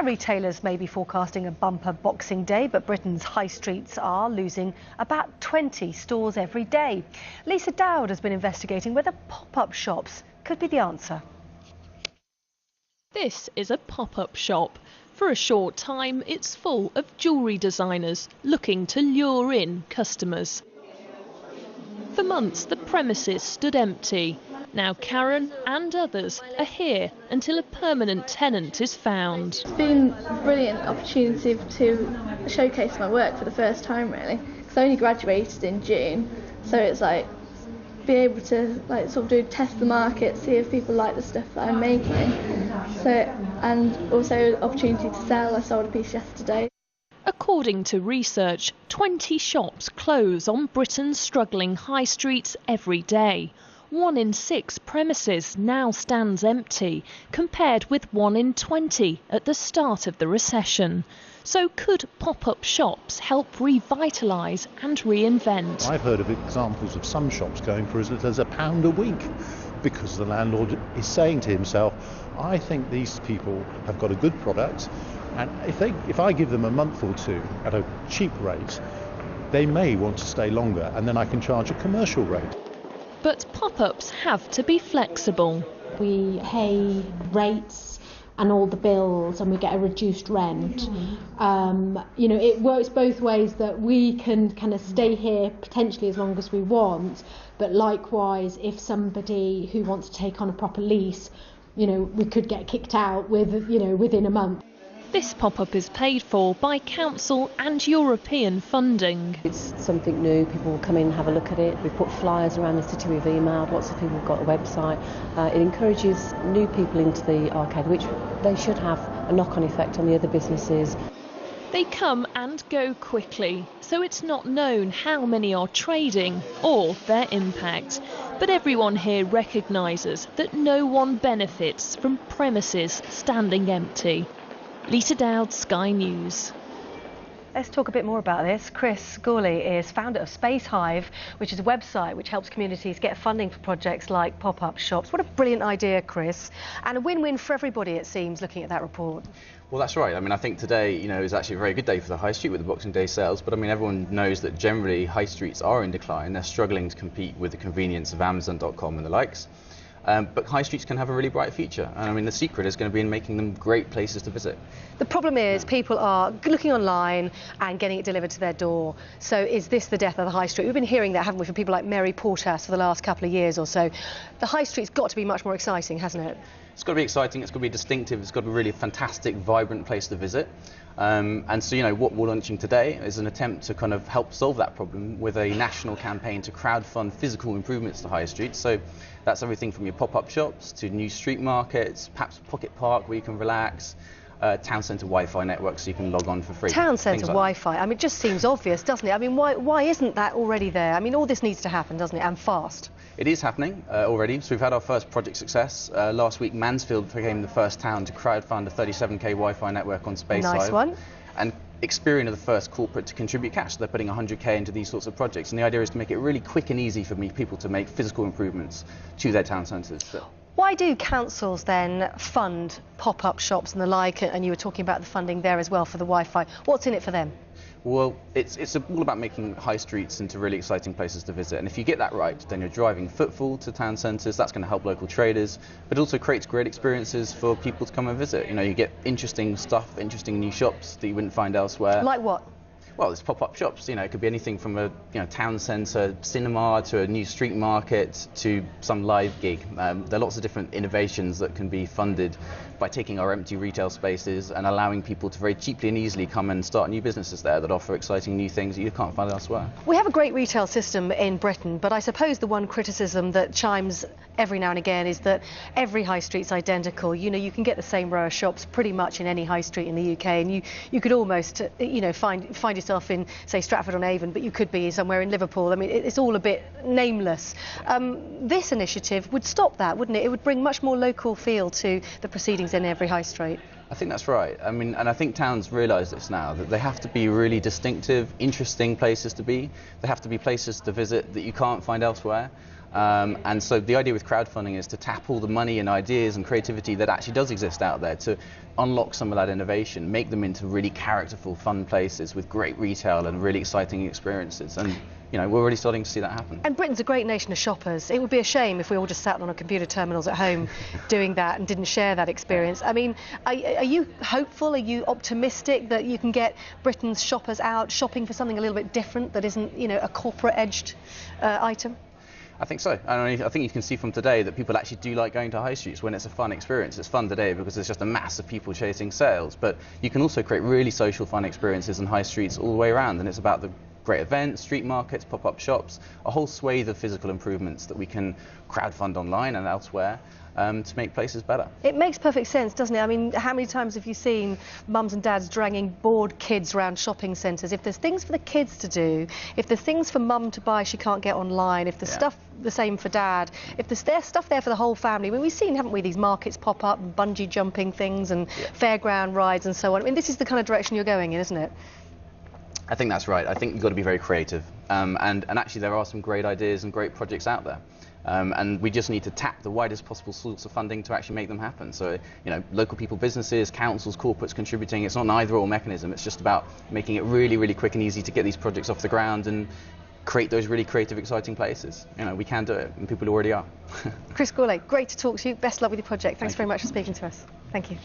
Retailers may be forecasting a bumper Boxing Day, but Britain's high streets are losing about 20 stores every day. Lisa Dowd has been investigating whether pop-up shops could be the answer. This is a pop-up shop. For a short time, it's full of jewellery designers looking to lure in customers. For months, the premises stood empty. Now Karen and others are here until a permanent tenant is found. It's been a brilliant opportunity to showcase my work for the first time, really, because I only graduated in June, so it's like be able to test the market, see if people like the stuff that I'm making. So, and also opportunity to sell. I sold a piece yesterday. According to research, 20 shops close on Britain's struggling high streets every day. 1 in 6 premises now stands empty, compared with 1 in 20 at the start of the recession. So could pop-up shops help revitalise and reinvent? I've heard of examples of some shops going for as little as £1 a week, because the landlord is saying to himself, I think these people have got a good product, and if I give them a month or two at a cheap rate, they may want to stay longer, and then I can charge a commercial rate. But pop-ups have to be flexible. We pay rates and all the bills, and we get a reduced rent. It works both ways, that we can kind of stay here potentially as long as we want, but likewise, if somebody who wants to take on a proper lease, we could get kicked out within a month. This pop-up is paid for by council and European funding. It's something new, people will come in and have a look at it. We put flyers around the city, we've emailed, lots of people have got a website. It encourages new people into the arcade, which they should have a knock-on effect on the other businesses. They come and go quickly, so it's not known how many are trading or their impact. But everyone here recognises that no one benefits from premises standing empty. Lisa Dowd, Sky News. Let's talk a bit more about this. Chris Gourlay is founder of Spacehive, which is a website which helps communities get funding for projects like pop-up shops. What a brilliant idea, Chris. And a win-win for everybody, it seems, looking at that report. Well, that's right. I think today, is actually a very good day for the high street with the Boxing Day sales. But everyone knows that generally high streets are in decline. They're struggling to compete with the convenience of Amazon.com and the likes. But high streets can have a really bright future, and the secret is going to be in making them great places to visit. The problem is people are looking online and getting it delivered to their door. So is this the death of the high street? We've been hearing that, haven't we, from people like Mary Portas for the last couple of years or so. The high street's got to be much more exciting, hasn't it? It's got to be exciting, it's got to be distinctive, it's got to be really a fantastic, vibrant place to visit. And so, what we're launching today is an attempt to kind of help solve that problem with a national campaign to crowdfund physical improvements to high streets. So that's everything from your pop-up shops to new street markets, perhaps a pocket park where you can relax, town centre Wi-Fi network so you can log on for free. Town centre Wi-Fi, it just seems obvious, doesn't it? Why isn't that already there? All this needs to happen, doesn't it, and fast? It is happening already. So we've had our first project success. Last week, Mansfield became the first town to crowdfund a 37k Wi-Fi network on Spacehive. Nice one. And Experian are the first corporate to contribute cash. They're putting 100k into these sorts of projects. And the idea is to make it really quick and easy for people to make physical improvements to their town centres. Why do councils then fund pop-up shops and the like? And you were talking about the funding there as well for the Wi-Fi. What's in it for them? Well, it's all about making high streets into really exciting places to visit. And if you get that right, then you're driving footfall to town centres. That's going to help local traders, but it also creates great experiences for people to come and visit. You get interesting stuff, interesting new shops that you wouldn't find elsewhere. Like what? Well, there's pop-up shops. It could be anything from a town centre cinema to a new street market to some live gig. There are lots of different innovations that can be funded by taking our empty retail spaces and allowing people to very cheaply and easily come and start new businesses there that offer exciting new things that you can't find elsewhere. We have a great retail system in Britain, but I suppose the one criticism that chimes every now and again is that every high street's identical. You can get the same row of shops pretty much in any high street in the UK, and you could almost find yourself in, say, Stratford-on-Avon, but you could be somewhere in Liverpool. It's all a bit nameless. This initiative would stop that, wouldn't it? It would bring much more local feel to the proceedings in every high street. I think that's right. And I think towns realise this now, that they have to be really distinctive, interesting places to be. They have to be places to visit that you can't find elsewhere. And so the idea with crowdfunding is to tap all the money and ideas and creativity that actually does exist out there, to unlock some of that innovation, make them into really characterful, fun places with great retail and really exciting experiences. And you know, we're already starting to see that happen. And Britain's a great nation of shoppers. It would be a shame if we all just sat on our computer terminals at home doing that and didn't share that experience. I mean, are you hopeful? Are you optimistic that you can get Britain's shoppers out shopping for something a little bit different that isn't, you know, a corporate-edged item? I think so. I think you can see from today that people actually do like going to high streets when it's a fun experience. It's fun today because there's just a mass of people chasing sales, but you can also create really social fun experiences in high streets all the way around, and it's about the great events, street markets, pop-up shops, a whole swathe of physical improvements that we can crowdfund online and elsewhere to make places better. It makes perfect sense, doesn't it? I mean, how many times have you seen mums and dads dragging bored kids around shopping centres? If there's things for the kids to do, if there's things for mum to buy she can't get online, if there's stuff the same for dad, if there's stuff there for the whole family. I mean, we've seen, haven't we, these markets pop up and bungee jumping things and fairground rides and so on. I mean, this is the kind of direction you're going in, isn't it? I think that's right. I think you've got to be very creative, and actually there are some great ideas and great projects out there, and we just need to tap the widest possible sorts of funding to actually make them happen. So, you know, local people, businesses, councils, corporates contributing. It's not an either-or mechanism. It's just about making it really, really quick and easy to get these projects off the ground and create those really creative, exciting places. You know, we can do it, and people already are. Chris Gourlay, great to talk to you. Best luck with your project. Thanks very much for speaking to us. Thank you.